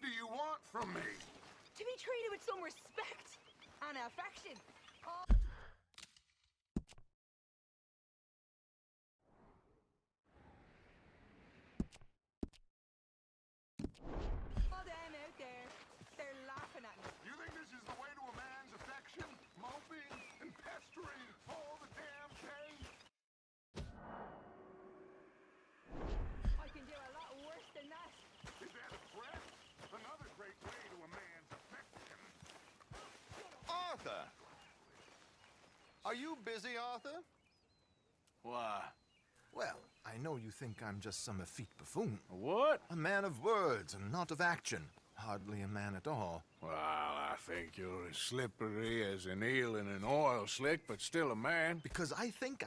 do you want from me? To be treated with some respect and affection. All them out there, they're laughing at me. You think this is the way to a man's affection? Moping and pestering all the damn day? I can do a lot worse than that. Is that a threat? Another great way to a man's affection. Arthur! Are you busy, Arthur? Why? Well, I know you think I'm just some effete buffoon. What? A man of words and not of action. Hardly a man at all. Well, I think you're as slippery as an eel in an oil slick, but still a man. Because I think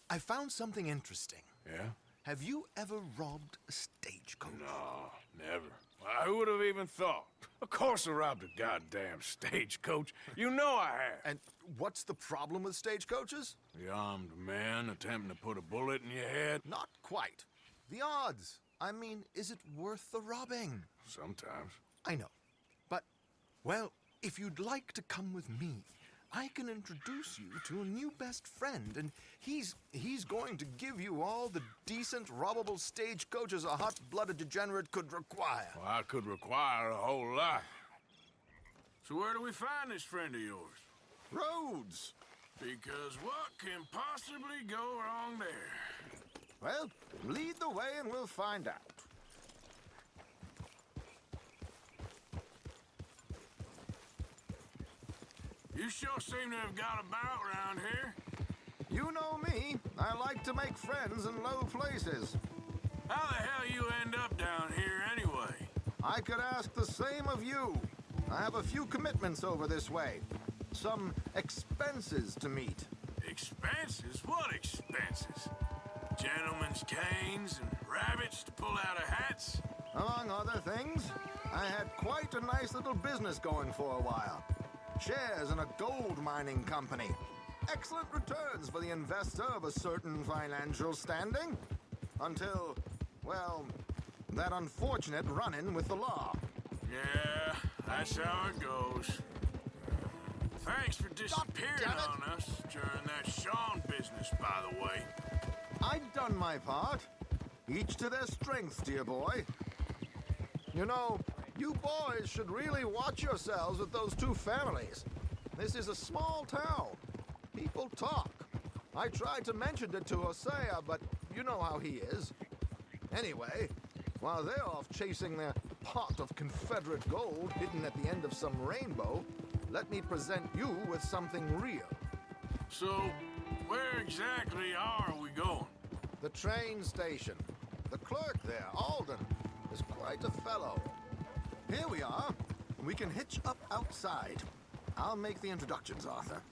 I found something interesting. Yeah? Have you ever robbed a stagecoach? No, never. Well, who would have even thought? Of course I robbed a goddamn stagecoach. You know I have. And what's the problem with stagecoaches? The armed man attempting to put a bullet in your head? Not quite. The odds. I mean, is it worth the robbing? Sometimes. I know. But, well, if you'd like to come with me, I can introduce you to a new best friend, and he's going to give you all the decent, robbable stagecoaches a hot-blooded degenerate could require. Well, I could require a whole lot. So where do we find this friend of yours? Roads. Because what can possibly go wrong there? Well, lead the way and we'll find out. You sure seem to have got about around here. You know me. I like to make friends in low places. How the hell you end up down here anyway? I could ask the same of you. I have a few commitments over this way. Some expenses to meet. Expenses? What expenses? Gentlemen's canes and rabbits to pull out of hats? Among other things, I had quite a nice little business going for a while. Shares in a gold mining company. Excellent returns for the investor of a certain financial standing. Until, well, that unfortunate run-in with the law. Yeah, that's how it goes. Thanks for disappearing on us during that Sean business, by the way. I'd done my part. Each to their strengths, dear boy. You know, you boys should really watch yourselves with those two families. This is a small town. People talk. I tried to mention it to Hosea, but you know how he is. Anyway, while they're off chasing their pot of Confederate gold hidden at the end of some rainbow, let me present you with something real. So, where exactly are we going? The train station. The clerk there, Alden, is quite a fellow. Here we are. We can hitch up outside. I'll make the introductions, Arthur.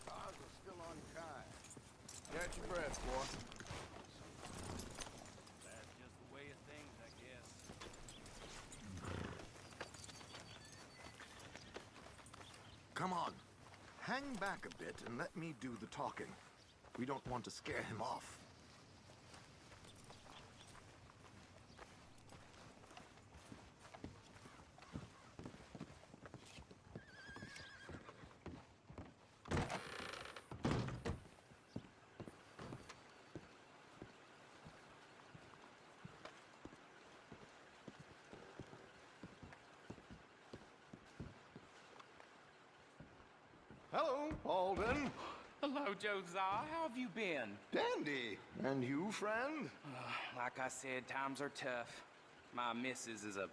Cars are still unkind. Catch your breath, boy. That's just the way of things, I guess. Come on. Hang back a bit and let me do the talking. We don't want to scare him off. Hello, Alden. Hello, Josiah. How have you been? Dandy. And you, friend? Like I said, times are tough. My missus is a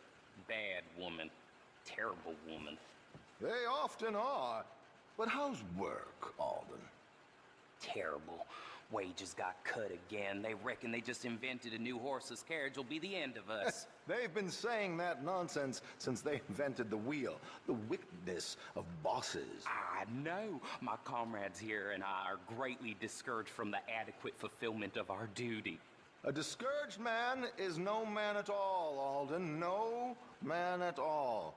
bad woman. Terrible woman. They often are. But how's work, Alden? Terrible. Wages got cut again. They reckon they just invented a new horseless carriage will be the end of us. They've been saying that nonsense since they invented the wheel. The wickedness of bosses. I know. My comrades here and I are greatly discouraged from the adequate fulfillment of our duty. A discouraged man is no man at all, Alden. No man at all.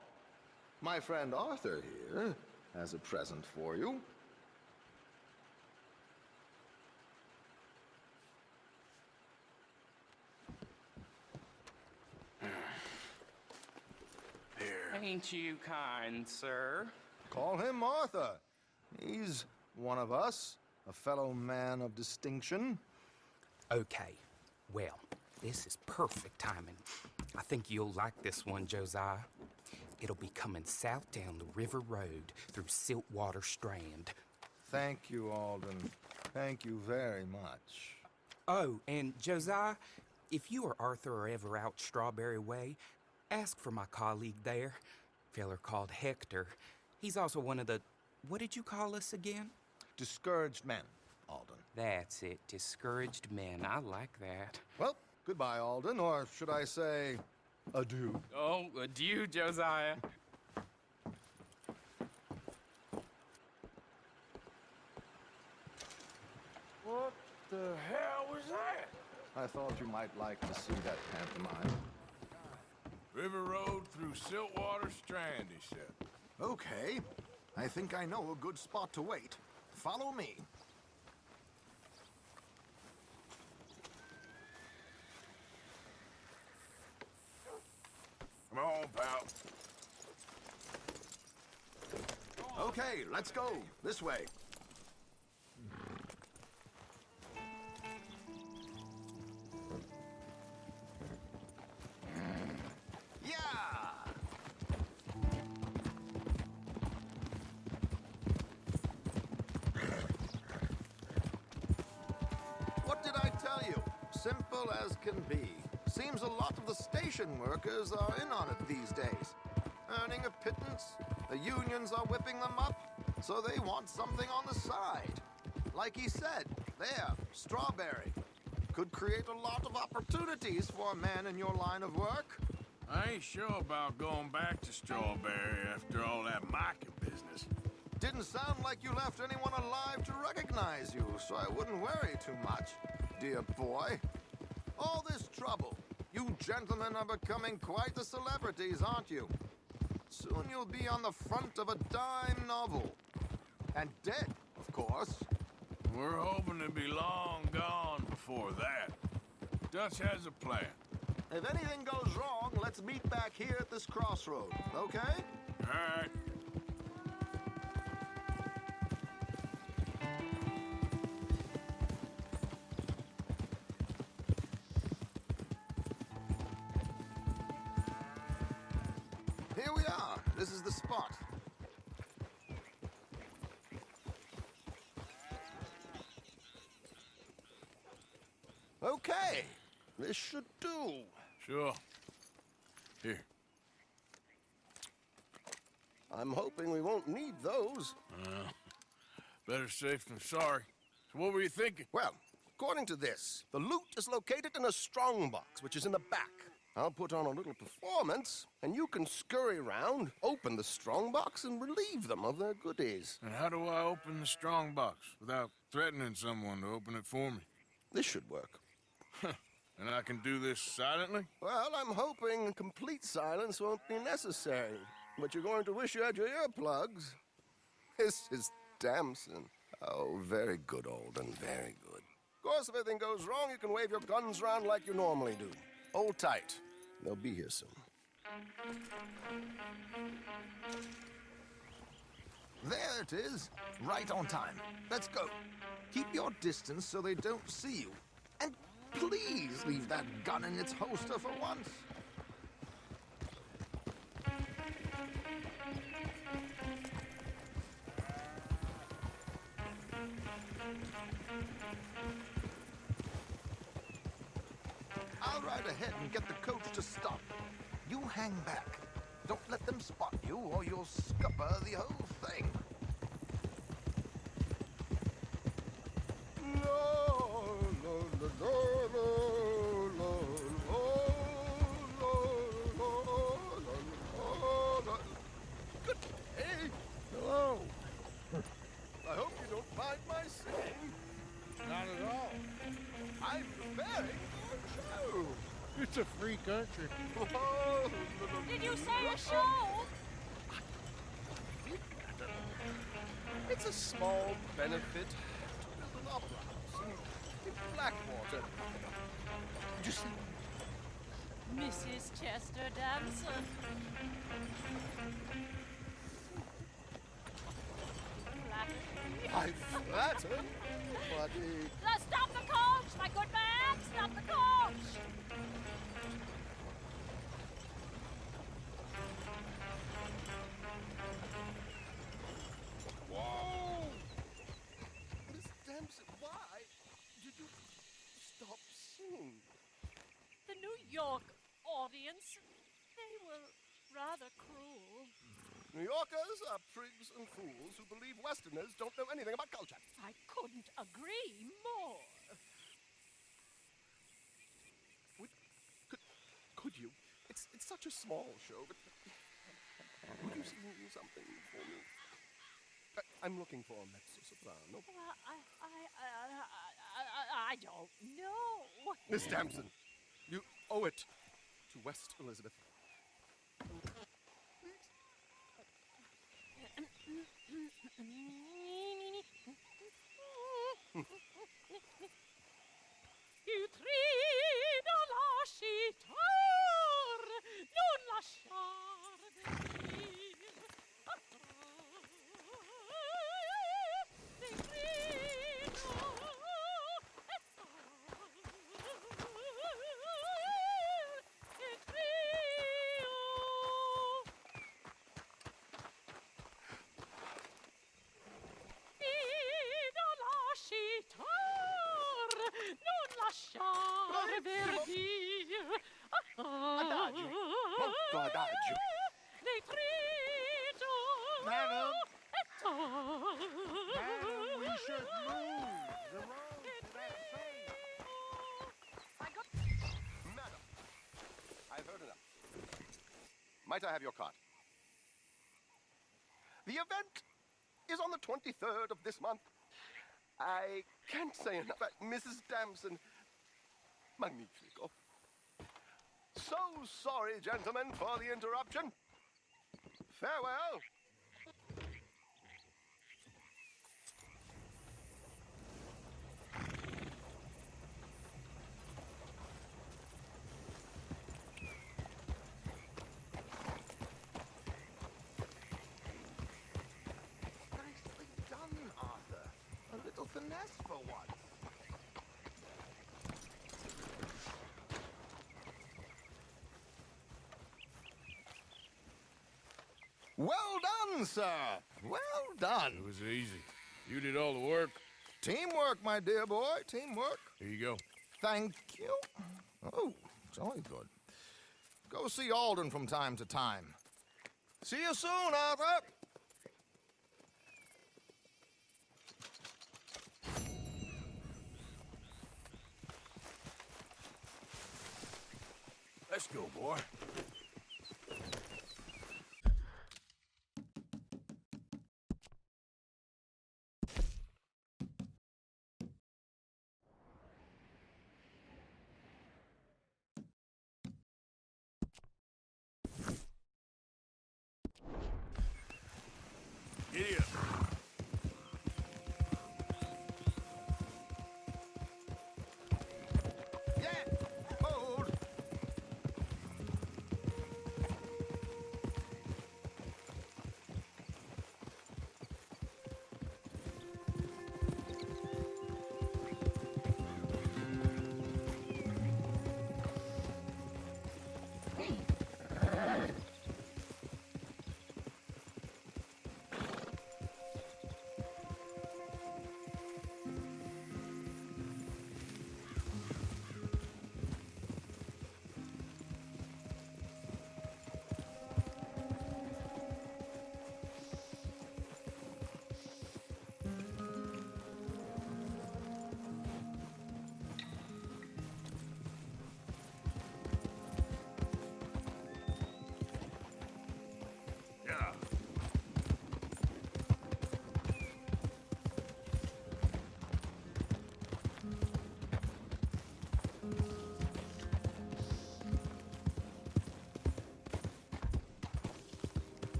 My friend Arthur here has a present for you. Ain't you kind, sir? Call him Martha. He's one of us, a fellow man of distinction. Okay, well, this is perfect timing. I think you'll like this one, Josiah. It'll be coming south down the river road through Siltwater Strand. Thank you, Alden. Thank you very much. Oh, and Josiah, if you or Arthur are ever out Strawberry Way, ask for my colleague there, feller called Hector. He's also one of the... What did you call us again? Discouraged men, Alden. That's it, discouraged men. I like that. Well, goodbye, Alden, or should I say, adieu. Oh, adieu, Josiah. What the hell was that? I thought you might like to see that pantomime. River Road through Siltwater Strand, he said. Okay. I think I know a good spot to wait. Follow me. Come on, pal. Okay, let's go. This way. Yeah! What did I tell you? Simple as can be. Seems a lot of the station workers are in on it these days. Earning a pittance, the unions are whipping them up, so they want something on the side. Like he said, there, Strawberry. Could create a lot of opportunities for a man in your line of work. I ain't sure about going back to Strawberry after all that Micah business. Didn't sound like you left anyone alive to recognize you, so I wouldn't worry too much, dear boy. All this trouble. You gentlemen are becoming quite the celebrities, aren't you? Soon you'll be on the front of a dime novel. And dead, of course. We're hoping to be long gone before that. Dutch has a plan. If anything goes wrong, let's meet back here at this crossroad, okay? All right. Here we are. This is the spot. Okay. This should do. Sure. Here. I'm hoping we won't need those. Better safe than sorry. So what were you thinking? Well, according to this, the loot is located in a strongbox, which is in the back. I'll put on a little performance, and you can scurry around, open the strongbox, and relieve them of their goodies. And how do I open the strong box without threatening someone to open it for me? This should work. And I can do this silently? Well, I'm hoping complete silence won't be necessary, but you're going to wish you had your earplugs. This is Damson. Oh, very good, Alden, very good. Of course, if anything goes wrong, you can wave your guns around like you normally do. Hold tight. They'll be here soon. There it is. Right on time. Let's go. Keep your distance so they don't see you. And please leave that gun in its holster for once. I'll ride ahead and get the coach to stop. You hang back. Don't let them spot you or you'll scupper the whole thing. Good day. Hello. I hope you don't mind my singing. Not at all. I'm preparing for a show. It's a free country. Whoa. Did you say a show? It's a small benefit to build an opera house in Blackwater. Did you see? Mrs. Chester Damson. Patton? What Stop the coach, my good man! Stop the coach! Whoa! Miss Dempsey, why did you stop singing? The New York audience, they were rather cruel. New Yorkers are prigs and fools who believe Westerners don't know anything about culture. I couldn't agree more. Could you? It's such a small show, but would you sing something for me? I'm looking for a mezzo-soprano. Well, I don't know. Miss Damson, you owe it to West Elizabeth. Io trido lascitar, non lasciar venir. Ne grido e trio. Trido lascitar, non lasciar verdir. Adagio, molto adagio. Ne trido Madam. e Madam, we should move. The road e to that place. Madam, I've heard enough. Might I have your card? The event is on the 23rd of this month. I can't say enough. Mrs. Damson, magnifico. So sorry, gentlemen, for the interruption. Farewell. Nicely done, Arthur. A little finesse for once. Well done, sir. Well done. It was easy. You did all the work. Teamwork, my dear boy. Teamwork. Here you go. Thank you. Oh, jolly good. Go see Alden from time to time. See you soon, Arthur. Let's go, boy. Giddy up. Yeah. Hold.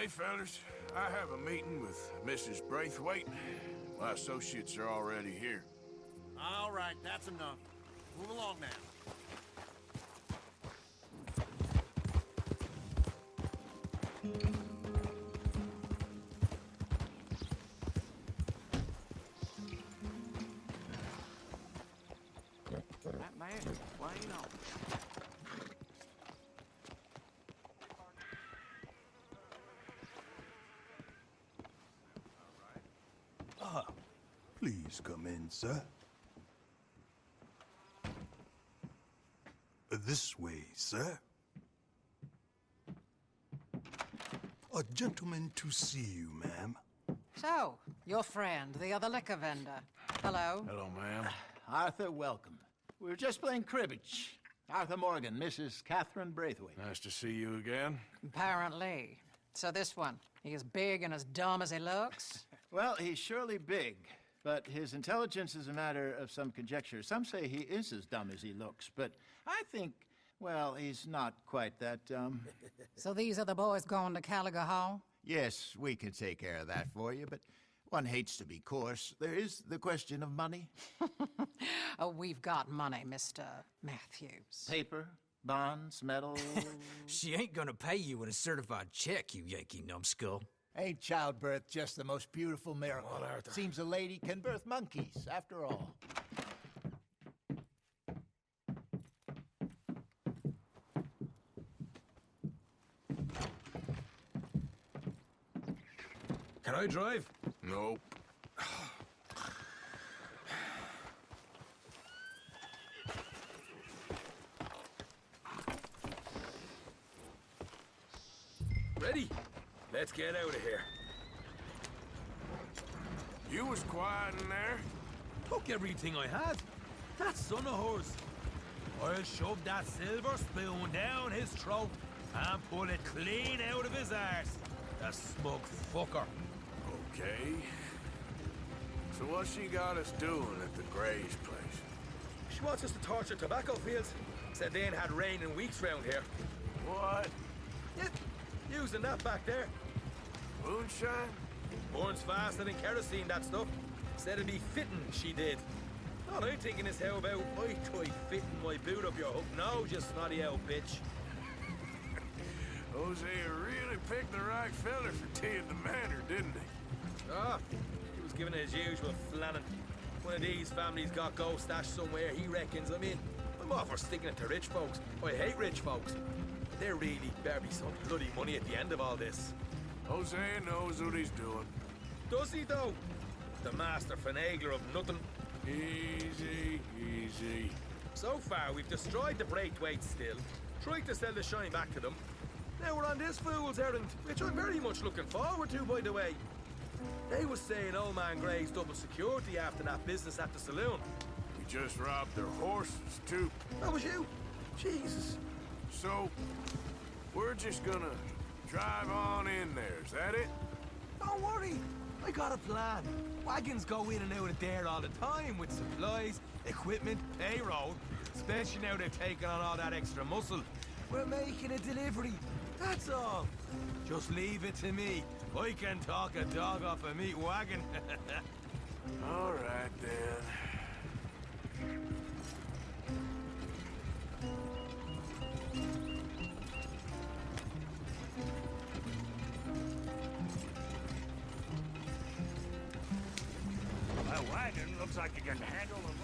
Hey, fellas. I have a meeting with Mrs. Braithwaite. My associates are already here. All right, that's enough. Move along now. That man is plain on. Please come in, sir. This way, sir. A gentleman to see you, ma'am. So, your friend, the other liquor vendor. Hello. Hello, ma'am. Arthur, welcome. We were just playing cribbage. Arthur Morgan, Mrs. Catherine Braithwaite. Nice to see you again. Apparently. So this one, he is big and as dumb as he looks? Well, he's surely big, but his intelligence is a matter of some conjecture. Some say he is as dumb as he looks, but I think, well, he's not quite that dumb. So these are the boys going to Gallagher Hall? Yes, we can take care of that for you, but one hates to be coarse. There is the question of money. Oh, we've got money, Mr. Matthews. Paper, bonds, metal. She ain't gonna pay you with a certified check, you Yankee numbskull. Ain't childbirth just the most beautiful miracle? Well, Arthur. Seems a lady can birth monkeys, after all. Can I drive? Nope. Ready? Let's get out of here. You was quiet in there. Took everything I had. That son of hers. I'll shove that silver spoon down his throat and pull it clean out of his arse. The smug fucker. Okay. So what she got us doing at the Gray's place? She wants us to torture tobacco fields. Said they ain't had rain in weeks round here. What? Yeah, using that back there. Moonshine? Burns faster than kerosene, that stuff. Said it'd be fitting, she did. All I'm thinking is how about I try fitting my boot up your hook now, you snotty old bitch. Hosea really picked the right feller for tea at the manor, didn't he? Ah, he was giving it his usual flannin'. One of these families got gold stashed somewhere, he reckons I'm in. I'm all for sticking it to rich folks. I hate rich folks. But there really better be some bloody money at the end of all this. Hosea knows what he's doing. Does he, though? The master finagler of nothing. Easy, easy. So far, we've destroyed the Braithwaite still, tried to sell the shine back to them. Now we're on this fool's errand, which I'm very much looking forward to, by the way. They was saying old man Gray's double security after that business at the saloon. We just robbed their horses, too. That was you? Jesus. So, we're just gonna drive on in there, is that it? Don't worry, I got a plan. Wagons go in and out of there all the time with supplies, equipment, payroll. Especially now they've taken on all that extra muscle. We're making a delivery, that's all. Just leave it to me. I can talk a dog off a meat wagon. All right, then. That wagon looks like it can handle them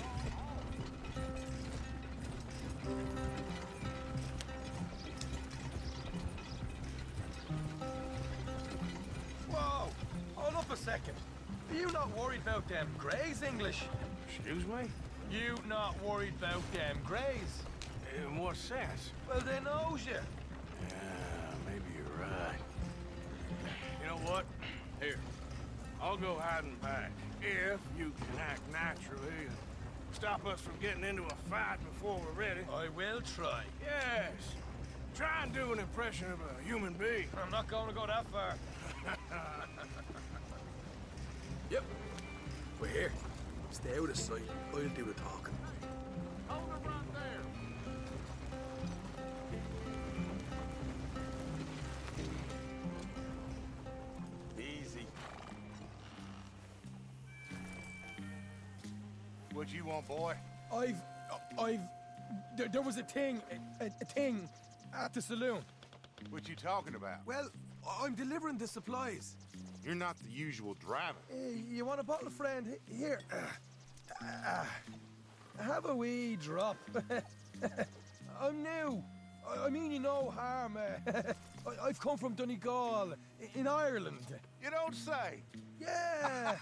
Whoa! Hold up a second. Are you not worried about them Greys, English? Excuse me? You not worried about them Greys? In what sense? Well, they knows you. Yeah, maybe you're right. You know what? Here, I'll go hiding back. If you can act naturally and stop us from getting into a fight before we're ready. I will try. Yes. Try and do an impression of a human being. I'm not going to go that far. Yep. We're here. Stay out of sight. I'll do the talking. Hold her right there. What you want, boy? There was a thing at the saloon. What you talking about? Well, I'm delivering the supplies. You're not the usual driver. You want a bottle, friend? Here. Have a wee drop. I'm new. I mean you no harm. I've come from Donegal, in Ireland. You don't say. Yeah.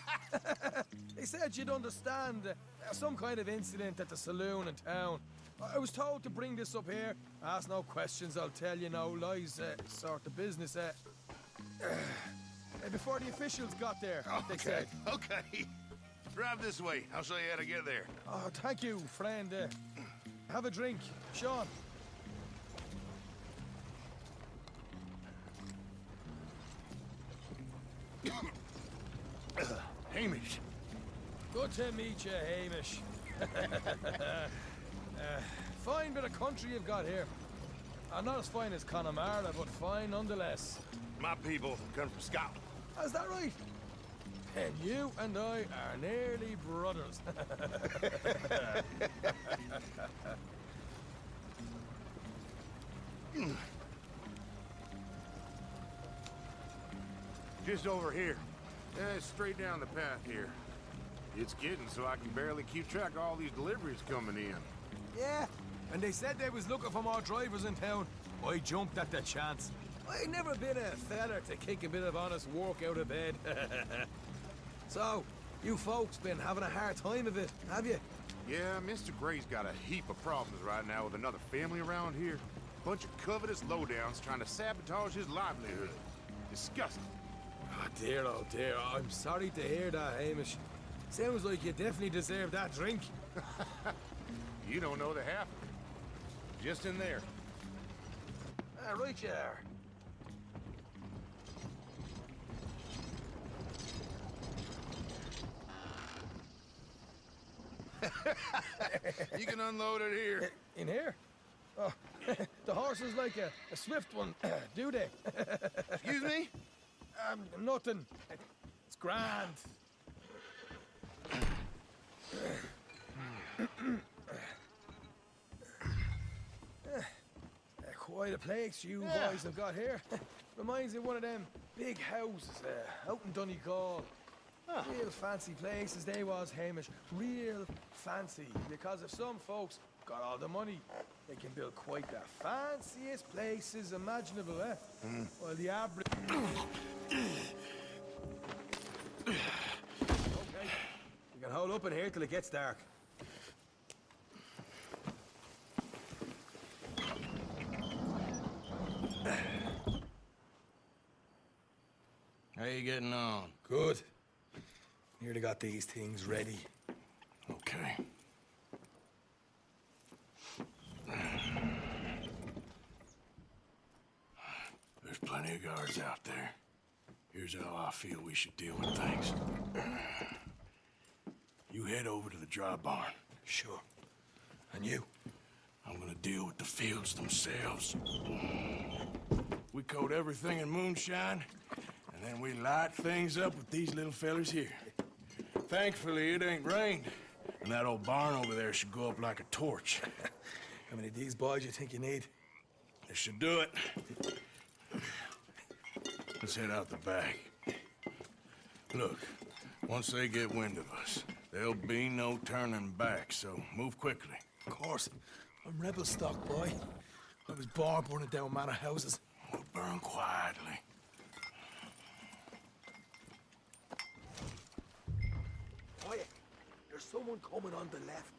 They said you'd understand. Some kind of incident at the saloon in town. I was told to bring this up here. Ask no questions, I'll tell you no lies. Sort of business. Before the officials got there, they said. Okay. Drive this way. I'll show you how to get there. Oh, thank you, friend. Have a drink. Sean. Hamish. Good to meet you, Hamish. Fine bit of country you've got here. Not as fine as Connemara, but fine nonetheless. My people come from Scotland. Is that right? And you and I are nearly brothers. Just over here. Straight down the path here. It's getting so I can barely keep track of all these deliveries coming in. Yeah, and they said they was looking for more drivers in town. I jumped at the chance. I never been a feller to kick a bit of honest work out of bed. So, you folks been having a hard time of it, have you? Yeah, Mr. Gray's got a heap of problems right now with another family around here. Bunch of covetous lowdowns trying to sabotage his livelihood. Disgusting. Oh dear, I'm sorry to hear that, Hamish. Sounds like you definitely deserve that drink. You don't know the half of it. Just in there. Right you are. You can unload it here. In here? Oh, the horse is like a swift one, do they? Excuse me? Nothing. It's grand. Quite a place you boys have got here. Reminds me of one of them big houses out in Donegal. Real fancy places they was, Hamish. Real fancy. Because if some folks got all the money, they can build quite the fanciest places imaginable, Well, the average... Okay. You can hold up in here till it gets dark. How you getting on? Good. Nearly got these things ready. Okay. There's plenty of guards out there. Here's how I feel we should deal with things. You head over to the dry barn. Sure. And you? I'm gonna deal with the fields themselves. We coat everything in moonshine, and then we light things up with these little fellers here. Thankfully, it ain't rained, and that old barn over there should go up like a torch. How many of these boys you think you need? This should do it. Let's head out the back. Look, once they get wind of us, there'll be no turning back, so move quickly. Of course. I'm rebel stock, boy. I was born burning down manor houses. We'll burn quietly. Quiet. There's someone coming on the left.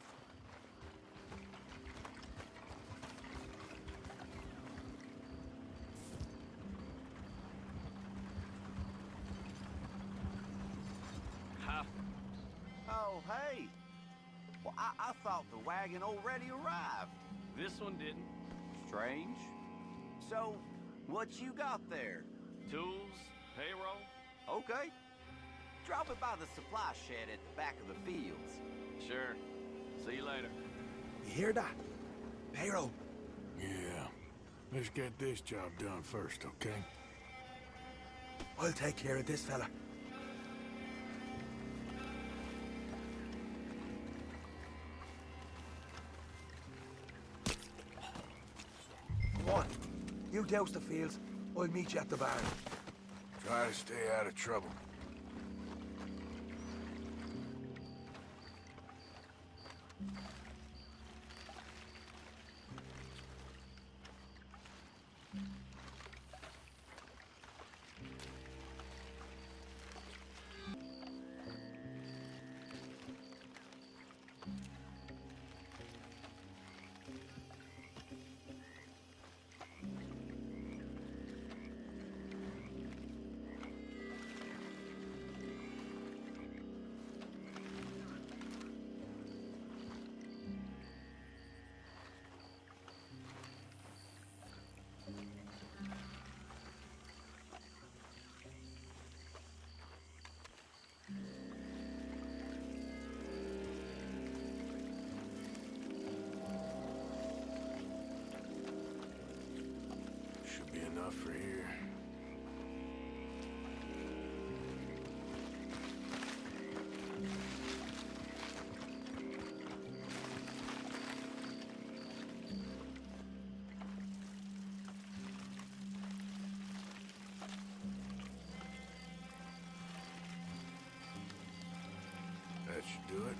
Oh, hey. Well, I thought the wagon already arrived. This one didn't. Strange. So, what you got there? Tools, payroll. Okay. Drop it by the supply shed at the back of the fields. Sure. See you later. You hear that? Payroll. Yeah. Let's get this job done first, okay? I'll take care of this fella. on. You douse the fields. I'll meet you at the barn. Try to stay out of trouble. Should be enough for here. That should do it.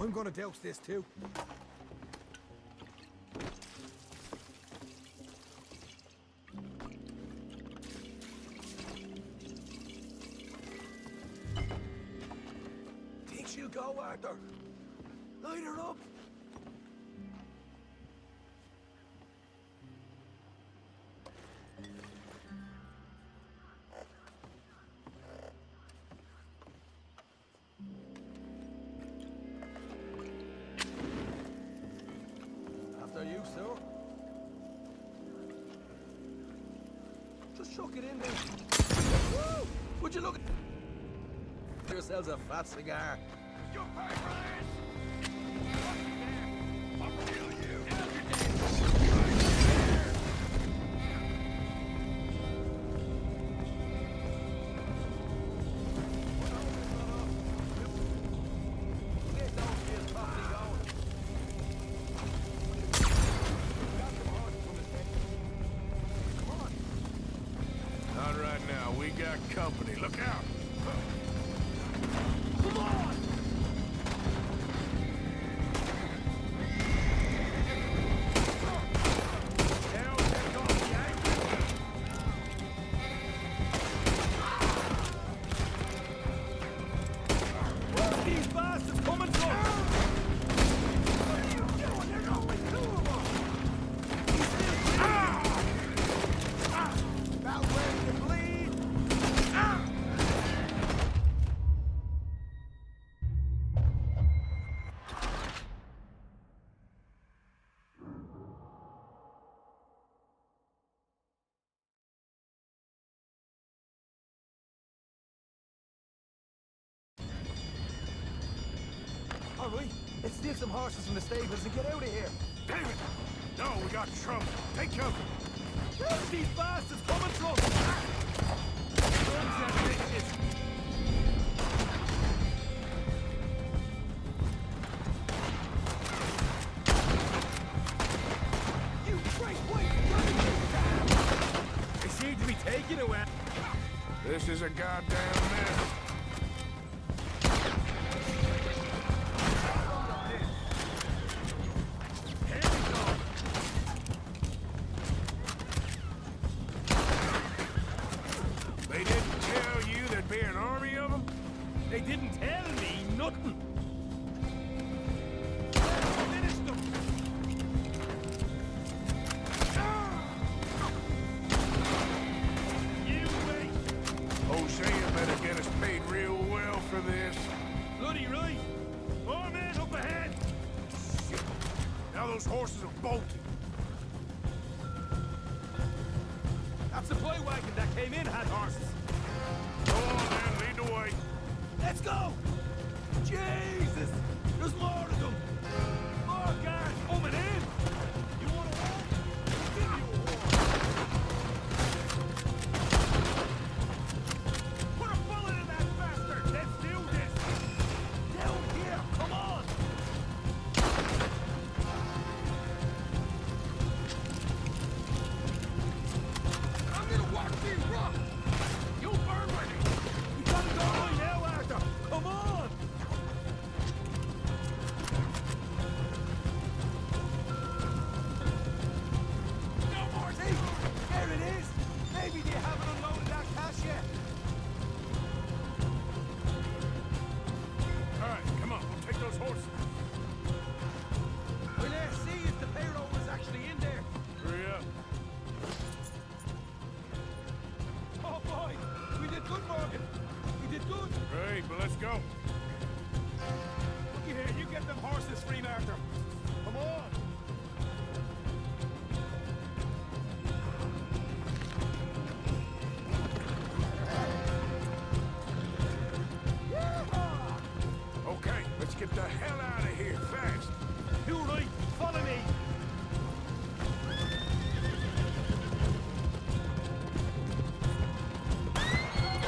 I'm gonna douse this too. Think she'll go, Arthur? Light her up. After you, sir. Just chuck it in there. Woo! Would you look at yourselves a fat cigar? You pay for this! I'll kill you! Not right now. We got company. Look out! Come on! Where are these bastards coming from? What are you doing? There's only two of them! He's still bleeding! About ready to bleed! steal some horses from the stables and get out of here. Damn it! No, we got trouble. Take cover. There's these bastards coming from us! Guns and bitches! You great white! They seem to be taking away. This is a goddamn mess. They didn't tell you there'd be an army of them? They didn't tell me nothing. Finish them. You wait. Hosea better get us paid real well for this. Bloody right. More men up ahead. Shit. Now those horses are bolted. That supply wagon that came in had horses. Go on then, lead the way. Let's go! Jesus! There's more of them! More guards coming in! You want a war? I'll give you a war! Put a bullet in that bastard! Let's do this! Down here! Come on! I'm gonna walk these rocks! You burn ready! You gotta go right now, Arthur! Come on! No more tea! There it is! Maybe they haven't unloaded that cash yet! All right, come on, we'll take those horses. Well, let's see if the payroll was actually in there. Hurry up. Oh boy! We did good, Morgan! We did good! Great, but let's go. Looky here, you get them horses free, Arthur! Come on! Okay, let's get the hell out of here fast. You right, follow me!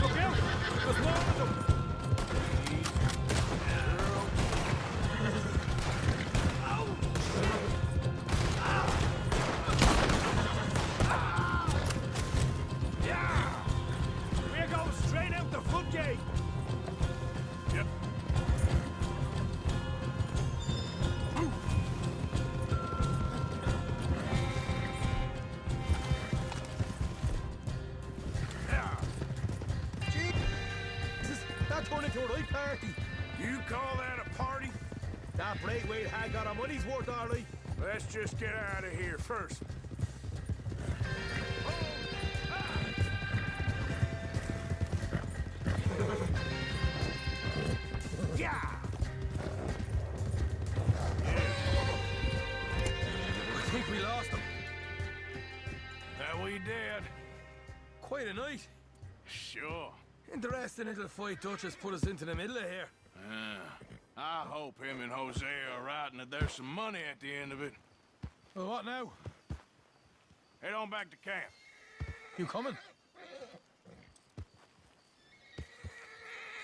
Look out! There's more of them! Yeah! We're going straight out the foot gate! Yep. Yeah. Jesus, that turned into a right party. You call that a party? That Braithwaite had got our money's worth, all right. Let's just get out of here first. Yeah! I think we lost them. That we did. Quite a night. Sure. Interesting little fight Duchess put us into the middle of here. I hope him and Hosea are right and that there's some money at the end of it. Well, what now? Head on back to camp. You coming?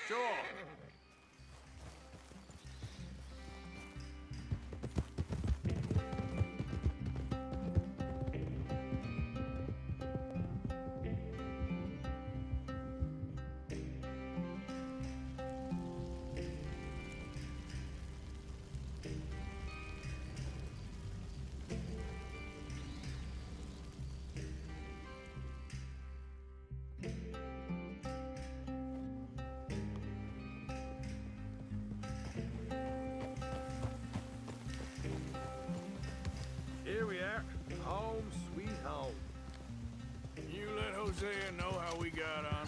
Sure. Here we are. Home, sweet home. You let Hosea know how we got on.